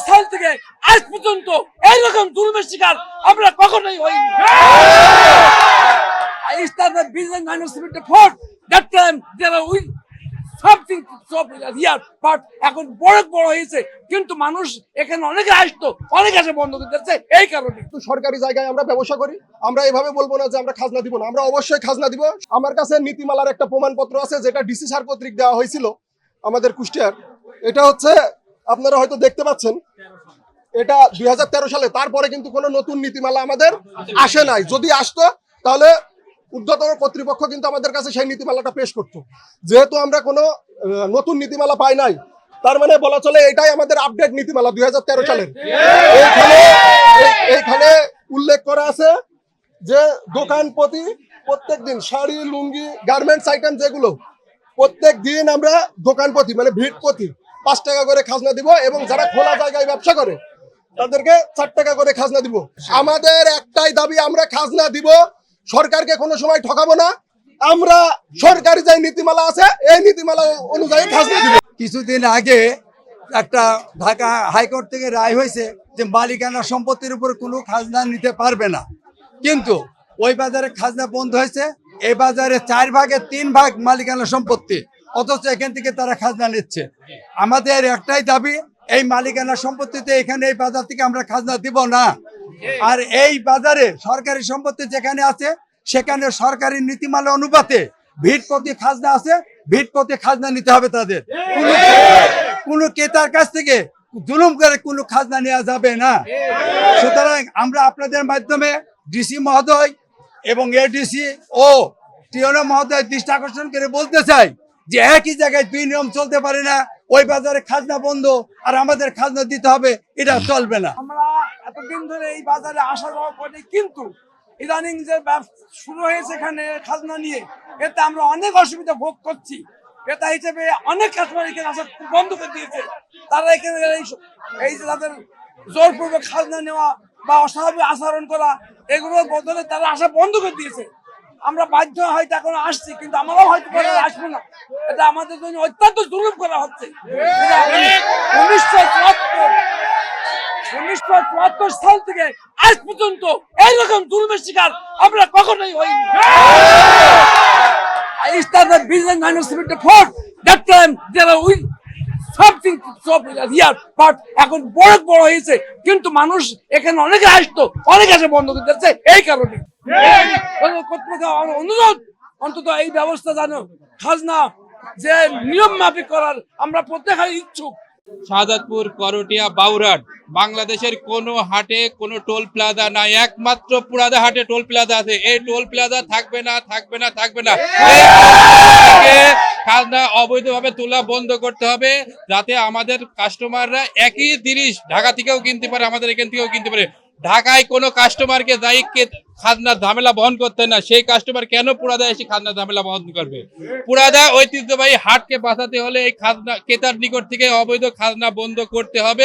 সাল থেকে আজ পর্যন্ত এইরকম জুলুমের শিকার আমরা কখনোই হইনি। I started business in 1974. That time there are something here, but এখন বড় বড় হয়েছে, কিন্তু মানুষ এখানে অনেকে আসতো, অনেক আসে বন্ধ করে দিচ্ছে এই কারণে। সরকারি জায়গায় আমরা ব্যবসা করি, আমরা এভাবে বলবো না যে আমরা খাজনা দিব না, আমরা অবশ্যই খাজনা দিব। আমার কাছে নীতিমালার একটা প্রমাণপত্র আছে যেটা ডিসি স্যার কর্তৃক দেওয়া হয়েছিল আমাদের কুষ্টিয়ার। এটা হচ্ছে আপনারা হয়তো দেখতে পাচ্ছেন, এটা 2013 সালে। তারপরে কিন্তু কোনো নতুন নীতিমালা আমাদের আসে নাই। যদি আসতো তাহলে ঊর্ধ্বতন কর্তৃপক্ষ কিন্তু আমাদের কাছে সেই নীতিমালাটা পেশ করতো। যেহেতু আমরা কোনো নতুন নীতিমালা পাই নাই, তার মানে বলা চলে এটাই আমাদের আপডেট নীতিমালা 2013 সালের। এইখানে উল্লেখ করা আছে যে দোকান প্রতি প্রত্যেক দিন শাড়ি, লুঙ্গি, গার্মেন্টস আইটেম যেগুলো প্রত্যেক দিন আমরা দোকান প্রতি মানে ভিড় প্রতি 5 টাকা করে খাজনা দিব, এবং যারা খোলা জায়গায় ব্যবসা করে তাদেরকে 4 টাকা করে খাজনা দিব। আমাদের একটাই দাবি, আমরা খাজনা দিব, সরকারকে কোনো সময় ঠকাবো না। আমরা সরকারি যে নীতিমালা আছে এই নীতিমালা অনুযায়ী খাজনা দিব। কিছুদিন আগে একটা ঢাকা হাইকোর্ট থেকে রায় হয়েছে যে মালিকানা সম্পত্তির উপর কোনো খাজনা নিতে পারবে না, কিন্তু ওই বাজারে খাজনা বন্ধ হয়েছে। এই বাজারে 4 ভাগের 3 ভাগ মালিকানা সম্পত্তি, অথচ এখান থেকে তারা খাজনা নিচ্ছে। আমাদের একটাই দাবি, এই মালিকানা সম্পত্তিতে এখানে এই বাজার থেকে আমরা খাজনা দিব না। আর এই বাজারে সরকারি সম্পত্তি যেখানে আছে সেখানে সরকারি নীতিমালা অনুপাতে ভিট প্রতি খাজনা আছে, ভিট প্রতি খাজনা নিতে হবে তাদের। কোনো ক্রেতার কাছ থেকে জুলুম করে কোনো খাজনা নেওয়া যাবে না। সুতরাং আমরা আপনাদের মাধ্যমে ডিসি মহোদয় এবং এডিসি ও টিওনো মহোদয় দৃষ্টি আকর্ষণ করে বলতে চাই যে একই জায়গায় 2 নিয়ম চলতে পারে না। ওই বাজারে খাজনা বন্ধ আর আমাদের খাজনা দিতে হবে, এটা চলবে না। আমরা এতদিন ধরে এই বাজারে আসা যাওয়া করি, কিন্তু ইদানিং যে ব্যবসা শুরু হয়েছে এখানে খাজনা নিয়ে, এতে আমরা অনেক অসুবিধা ভোগ করছি। এটা হিসেবে অনেক কাস্টমার এখানে আসা বন্ধ করে দিয়েছে। তারা এখানে এই যে তাদের জোরপূর্বক খাজনা নেওয়া বা অস্বাভাবিক আচরণ করা, এগুলোর বদলে তারা আসা বন্ধ করে দিয়েছে। আমরা বাধ্য হয়তো এখন আসছি, কিন্তু আমরাও হয়তো পরে আসবো না। এটা আমাদের জন্য অত্যন্ত জুলুম করা হচ্ছে। 1974 সাল থেকে আজ পর্যন্ত এইরকম জুলুমের শিকার আমরা কখনোই হইনি। I started business in 1974. That time there are something here, but এখন বড় বড় হয়েছে, কিন্তু মানুষ এখানে অনেকে আসতো, অনেক আসে বন্ধ করে দিচ্ছে এই কারণে। কর্তৃপক্ষ অনুরোধ, অন্তত এই ব্যবস্থা জানো, খাজনা যে নিয়ম মাফিক করার আমরা প্রত্যেকেই ইচ্ছুক। শাহজাদপুর, করটিয়া, বাউরাট, বাংলাদেশের কোনো হাটে কোনো টোল প্লাজা নাই, একমাত্র পুরাদা হাটে টোল প্লাজা আছে। এই টোল প্লাজা থাকবে না, থাকবে না, থাকবে না। খাজনা অবৈধভাবে তোলা বন্ধ করতে হবে, যাতে আমাদের কাস্টমাররা একই জিনিস ঢাকা থেকেও কিনতে পারে, আমাদের এখান থেকেও কিনতে পারে। ঢাকায় কোনো কাস্টমারকে যাই খাজনার ঝামেলা বহন করতে না, সেই কাস্টমার কেন পুরাদা এসে খাজনার ঝামেলা বহন করবে? পুরাদা ঐতিহ্যবাহী হাটকে বাঁচাতে হলে এই খাজনা ক্রেতার নিকট থেকে অবৈধ খাজনা বন্ধ করতে হবে।